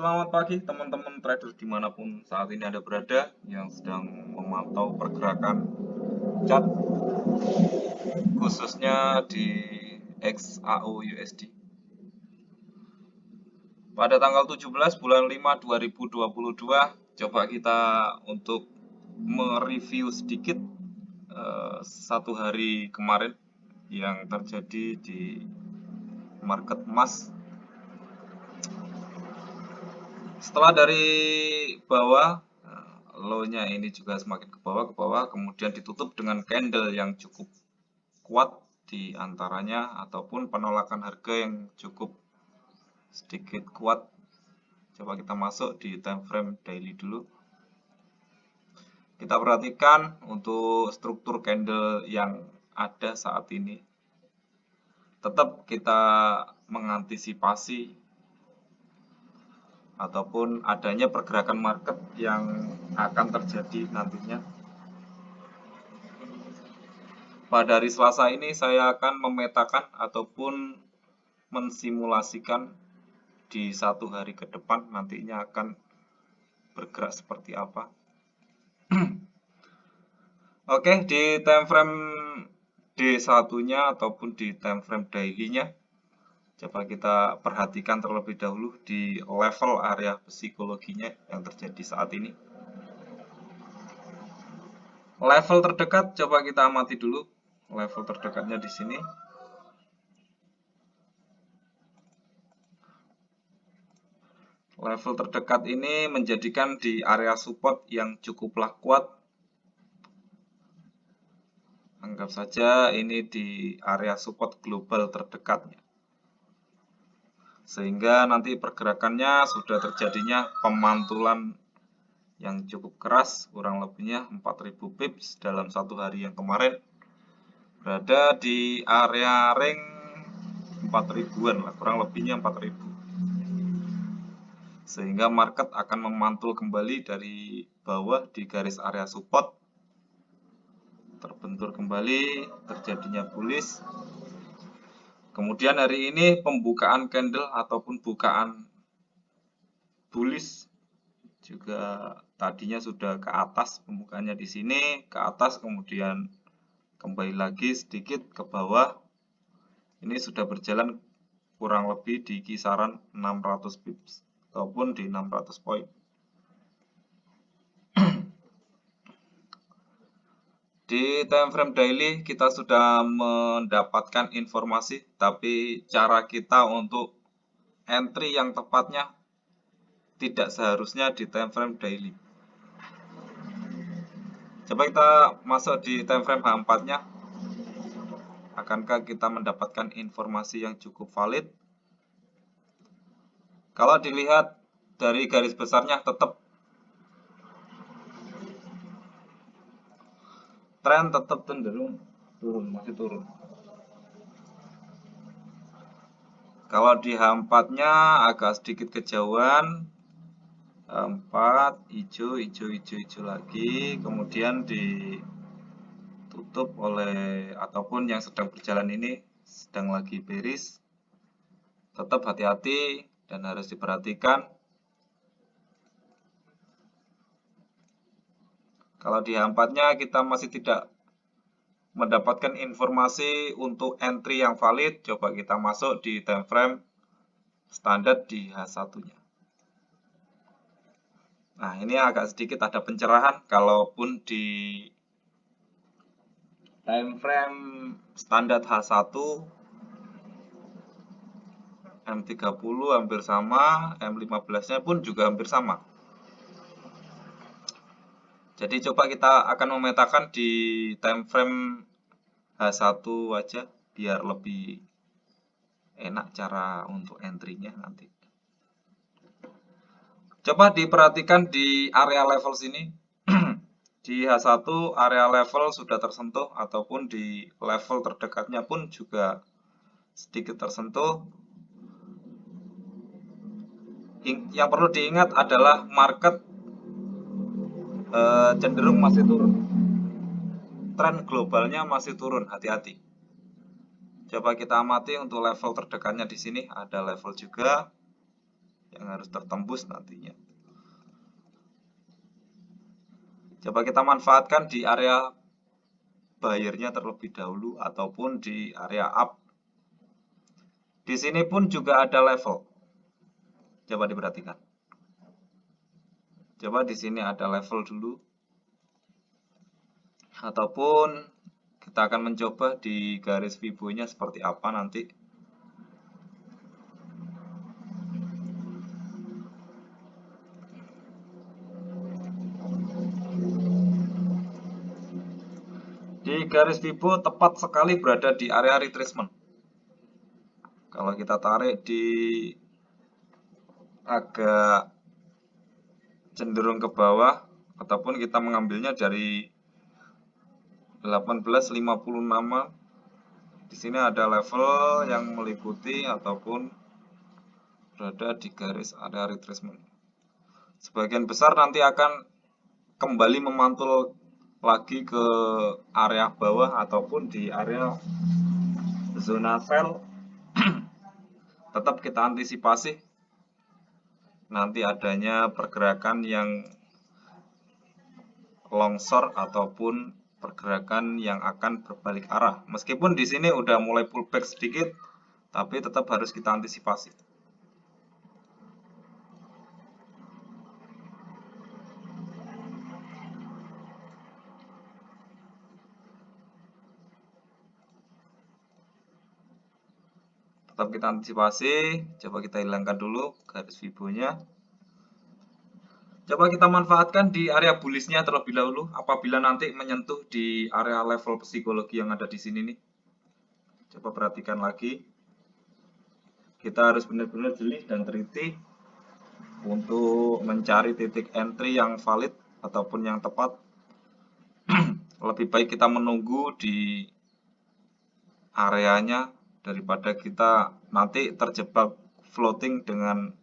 Selamat pagi teman-teman trader dimanapun saat ini Anda berada yang sedang memantau pergerakan chart khususnya di XAU USD. Pada tanggal 17 bulan 5 2022 coba kita untuk mereview sedikit satu hari kemarin yang terjadi di market emas. Setelah dari bawah, low-nya ini juga semakin ke bawah, kemudian ditutup dengan candle yang cukup kuat di antaranya, ataupun penolakan harga yang cukup sedikit kuat. Coba kita masuk di time frame daily dulu. Kita perhatikan untuk struktur candle yang ada saat ini. Tetap kita mengantisipasi ataupun adanya pergerakan market yang akan terjadi nantinya. Pada hari Selasa ini saya akan memetakan ataupun mensimulasikan di satu hari ke depan nantinya akan bergerak seperti apa. Oke, di time frame D1-nya ataupun di time frame daily-nya, coba kita perhatikan terlebih dahulu di level area psikologinya yang terjadi saat ini. Level terdekat coba kita amati dulu. Level terdekatnya di sini. Level terdekat ini menjadikan di area support yang cukuplah kuat. Anggap saja ini di area support global terdekatnya. Sehingga nanti pergerakannya sudah terjadinya pemantulan yang cukup keras, kurang lebihnya 4000 pips dalam satu hari yang kemarin. Berada di area ring 4000-an lah, kurang lebihnya 4000. Sehingga market akan memantul kembali dari bawah di garis area support. Terbentur kembali, terjadinya bullish. Kemudian hari ini pembukaan candle ataupun bukaan bullish juga tadinya sudah ke atas, pembukaannya di sini ke atas, kemudian kembali lagi sedikit ke bawah. Ini sudah berjalan kurang lebih di kisaran 600 pips ataupun di 600 poin. Di time frame daily kita sudah mendapatkan informasi, tapi cara kita untuk entry yang tepatnya tidak seharusnya di time frame daily. Coba kita masuk di time frame H4-nya. Akankah kita mendapatkan informasi yang cukup valid? Kalau dilihat dari garis besarnya tetap tren tetap cenderung turun, masih turun. Kalau di H4-nya agak sedikit kejauhan. H4 hijau lagi, kemudian ditutup oleh ataupun yang sedang berjalan ini sedang lagi bearish. Tetap hati-hati dan harus diperhatikan. Kalau di H4-nya kita masih tidak mendapatkan informasi untuk entry yang valid, coba kita masuk di time frame standar di H1-nya. Nah, ini agak sedikit ada pencerahan, kalaupun di time frame standar H1 M30 hampir sama, M15-nya pun juga hampir sama. Jadi coba kita akan memetakan di time frame H1 aja biar lebih enak cara untuk entry-nya nanti. Coba diperhatikan di area level sini. Di H1 area level sudah tersentuh ataupun di level terdekatnya pun juga sedikit tersentuh. Yang perlu diingat adalah market cenderung masih turun. Tren globalnya masih turun, hati-hati. Coba kita amati untuk level terdekatnya di sini ada level juga. yang harus tertembus nantinya. Coba kita manfaatkan di area buyer-nya terlebih dahulu ataupun di area up. Di sini pun juga ada level. Coba diperhatikan. Coba di sini ada level dulu. Ataupun kita akan mencoba di garis Fibo-nya seperti apa nanti. Di garis Fibo tepat sekali berada di area retracement. Kalau kita tarik di agak cenderung ke bawah, ataupun kita mengambilnya dari 1856, di sini ada level yang meliputi ataupun berada di garis area retracement. Sebagian besar nanti akan kembali memantul lagi ke area bawah ataupun di area zona sell. Tetap kita antisipasi nanti adanya pergerakan yang longsor ataupun pergerakan yang akan berbalik arah. Meskipun di sini udah mulai pullback sedikit, tapi tetap harus kita antisipasi. Tetap kita antisipasi. Coba kita hilangkan dulu garis Fibo-nya. Coba kita manfaatkan di area bullish-nya terlebih dahulu apabila nanti menyentuh di area level psikologi yang ada di sini nih. Coba perhatikan lagi. Kita harus benar-benar jeli dan teliti untuk mencari titik entry yang valid ataupun yang tepat. Lebih baik kita menunggu di areanya daripada kita nanti terjebak floating dengan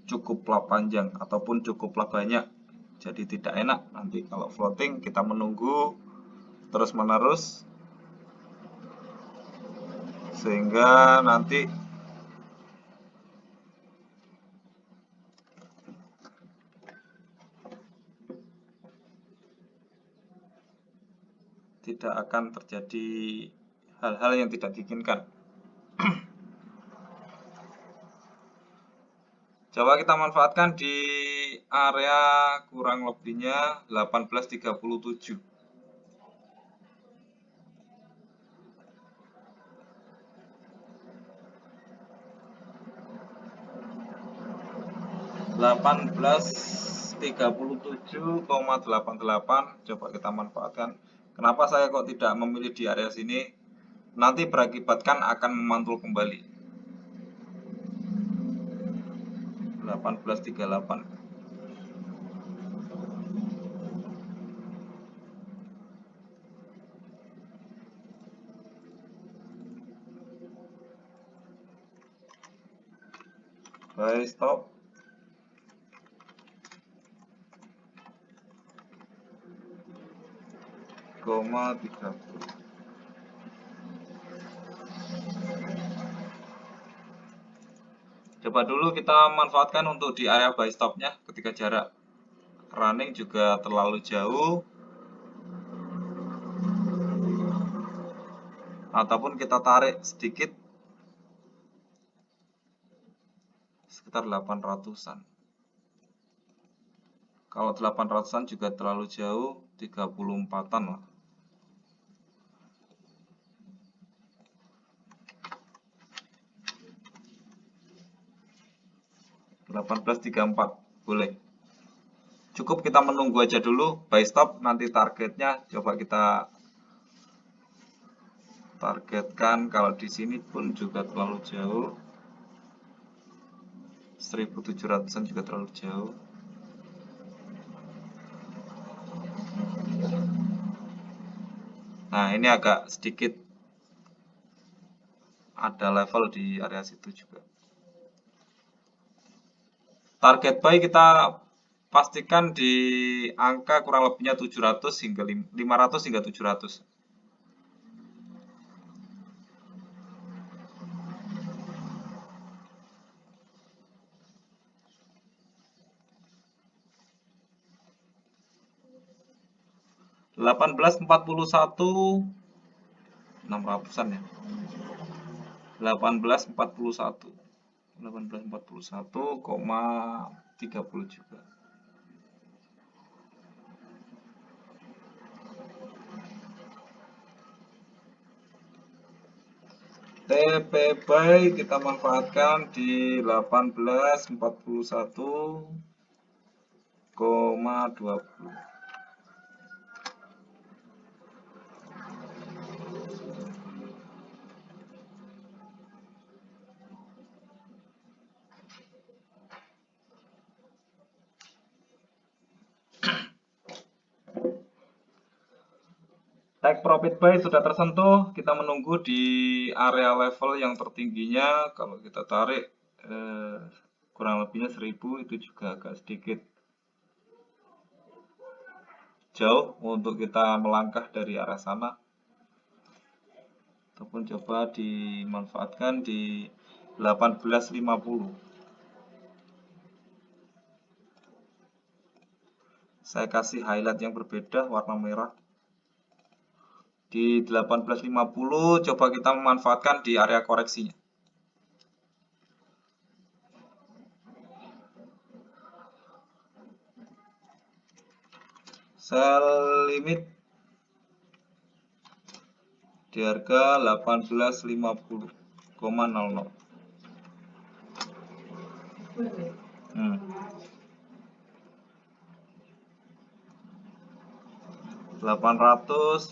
cukuplah panjang ataupun cukuplah banyak. Jadi tidak enak nanti kalau floating kita menunggu terus menerus sehingga nanti tidak akan terjadi hal-hal yang tidak diinginkan. Coba kita manfaatkan di area kurang lebihnya 1837. Coba kita manfaatkan. Kenapa saya kok tidak memilih di area sini? Nanti berakibatkan akan memantul kembali. 1838. Buy stop. Koma 30. Coba dulu kita manfaatkan untuk di area buy stopnya ketika jarak running juga terlalu jauh, ataupun kita tarik sedikit sekitar 800-an. Kalau 800-an juga terlalu jauh, 34-an lah. 1834 boleh. Cukup kita menunggu aja dulu, buy stop, nanti targetnya coba kita targetkan. Kalau di sini pun juga terlalu jauh, 1700-an juga terlalu jauh. Nah, ini agak sedikit ada level di area situ juga. Target buy kita pastikan di angka kurang lebihnya 700 hingga 500 hingga 700. 1841 600-an ya. 1841,30 juga. TP buy kita manfaatkan di 1841,20. Take profit buy sudah tersentuh, kita menunggu di area level yang tertingginya. Kalau kita tarik kurang lebihnya 1000, itu juga agak sedikit jauh untuk kita melangkah dari arah sana, ataupun coba dimanfaatkan di 1850. Saya kasih highlight yang berbeda warna merah. Di 1850 coba kita memanfaatkan di area koreksinya. Sell limit di harga 1850,00. 800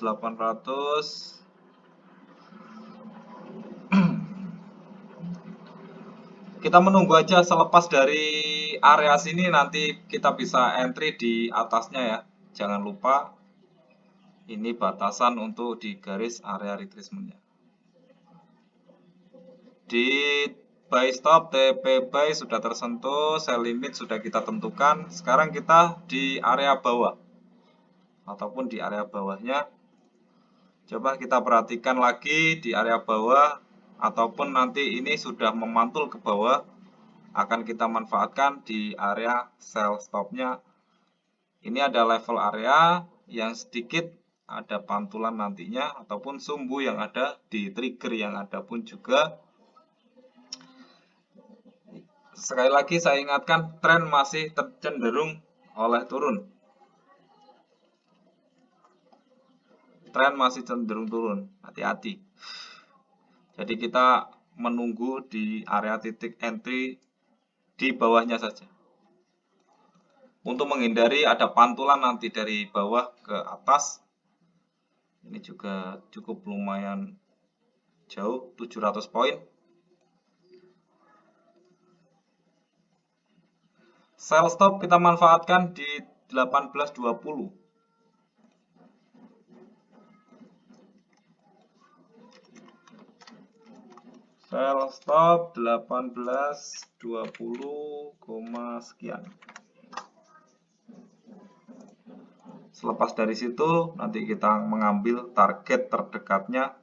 kita menunggu aja selepas dari area sini, nanti kita bisa entry di atasnya ya. Jangan lupa ini batasan untuk di garis area retracementnya. Di buy stop TP buy sudah tersentuh, sell limit sudah kita tentukan. Sekarang kita di area bawah ataupun di area bawahnya. Coba kita perhatikan lagi di area bawah, ataupun nanti ini sudah memantul ke bawah, akan kita manfaatkan di area sell stopnya. Ini ada level area yang sedikit ada pantulan nantinya, ataupun sumbu yang ada di trigger yang ada pun juga. Sekali lagi saya ingatkan, tren masih cenderung oleh turun. Tren masih cenderung turun, hati-hati. Jadi kita menunggu di area titik entry di bawahnya saja, untuk menghindari ada pantulan nanti dari bawah ke atas. Ini juga cukup lumayan jauh, 700 poin. Sell stop kita manfaatkan di 1820. Sell stop 1820, sekian. Selepas dari situ nanti kita mengambil target terdekatnya,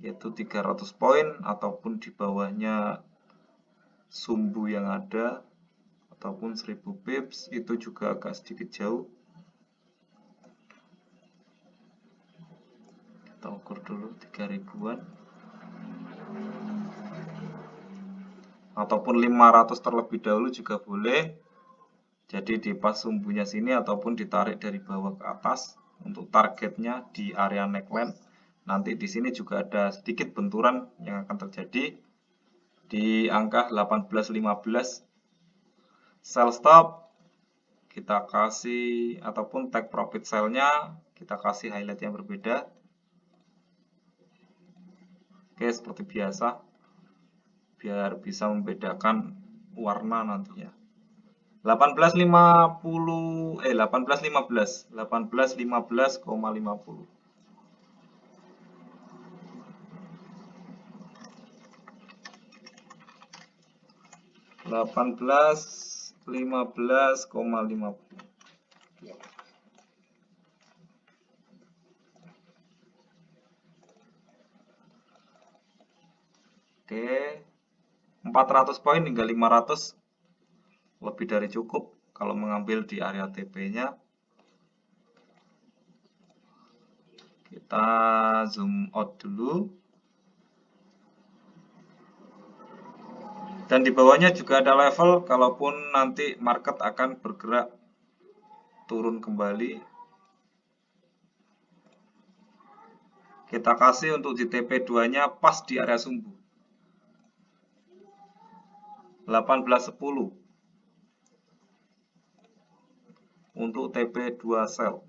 yaitu 300 poin, ataupun di bawahnya sumbu yang ada, ataupun 1000 pips, itu juga agak sedikit jauh. Kita ukur dulu 3000-an, ataupun 500 terlebih dahulu juga boleh. Jadi di pas sumbunya sini, ataupun ditarik dari bawah ke atas untuk targetnya di area neckline. Nanti di sini juga ada sedikit benturan yang akan terjadi di angka 1815. Sell stop kita kasih, ataupun take profit sell-nya kita kasih highlight yang berbeda. Oke, seperti biasa, biar bisa membedakan warna nantinya. 1815,50. 1815,50. Oke, 400 poin hingga 500 lebih dari cukup kalau mengambil di area TP-nya. Kita zoom out dulu. Dan di bawahnya juga ada level, kalaupun nanti market akan bergerak turun kembali. Kita kasih untuk di TP2-nya pas di area sumbu. 1810 untuk TP2 sell.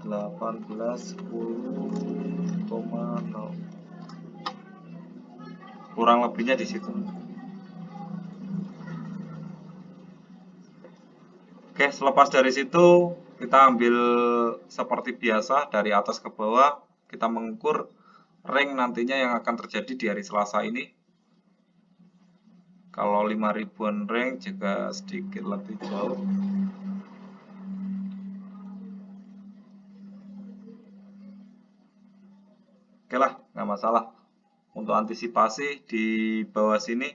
1810,0. Kurang lebihnya di situ. Oke, selepas dari situ kita ambil seperti biasa dari atas ke bawah, kita mengukur rank nantinya yang akan terjadi di hari Selasa ini. Kalau 5.000-an rank juga sedikit lebih jauh. Oke lah, nggak masalah. Untuk antisipasi di bawah sini,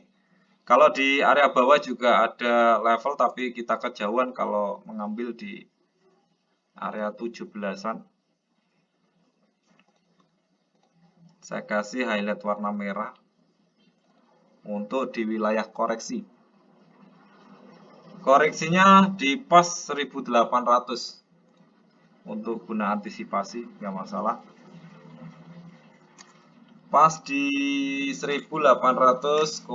kalau di area bawah juga ada level, tapi kita kejauhan kalau mengambil di area 17-an. Saya kasih highlight warna merah untuk di wilayah koreksi. Koreksinya di pas 1800 untuk guna antisipasi, nggak masalah. Pas di 1800,00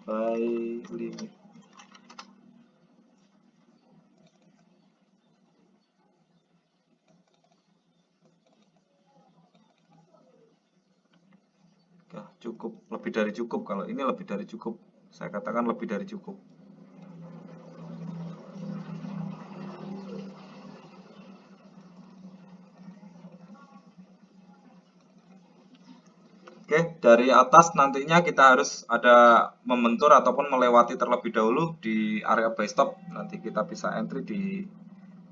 by limit. Ya, cukup, lebih dari cukup. Kalau ini lebih dari cukup, saya katakan lebih dari cukup. Oke, dari atas nantinya kita harus ada membentur ataupun melewati terlebih dahulu di area buy stop. Nanti kita bisa entry di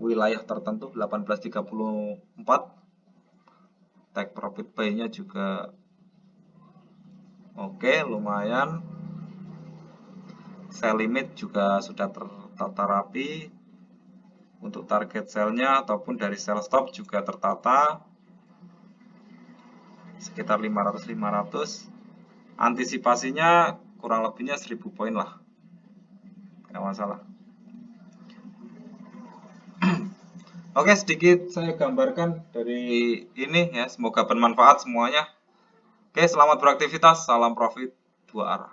wilayah tertentu 1834. Take profit buy-nya juga oke, lumayan. Sell limit juga sudah tertata rapi. Untuk target sell-nya ataupun dari sell stop juga tertata. Sekitar 500-500. Antisipasinya kurang lebihnya 1000 poin lah, nggak masalah. Oke, sedikit saya gambarkan dari ini ya, semoga bermanfaat semuanya. Oke, selamat beraktivitas, salam profit 2 arah.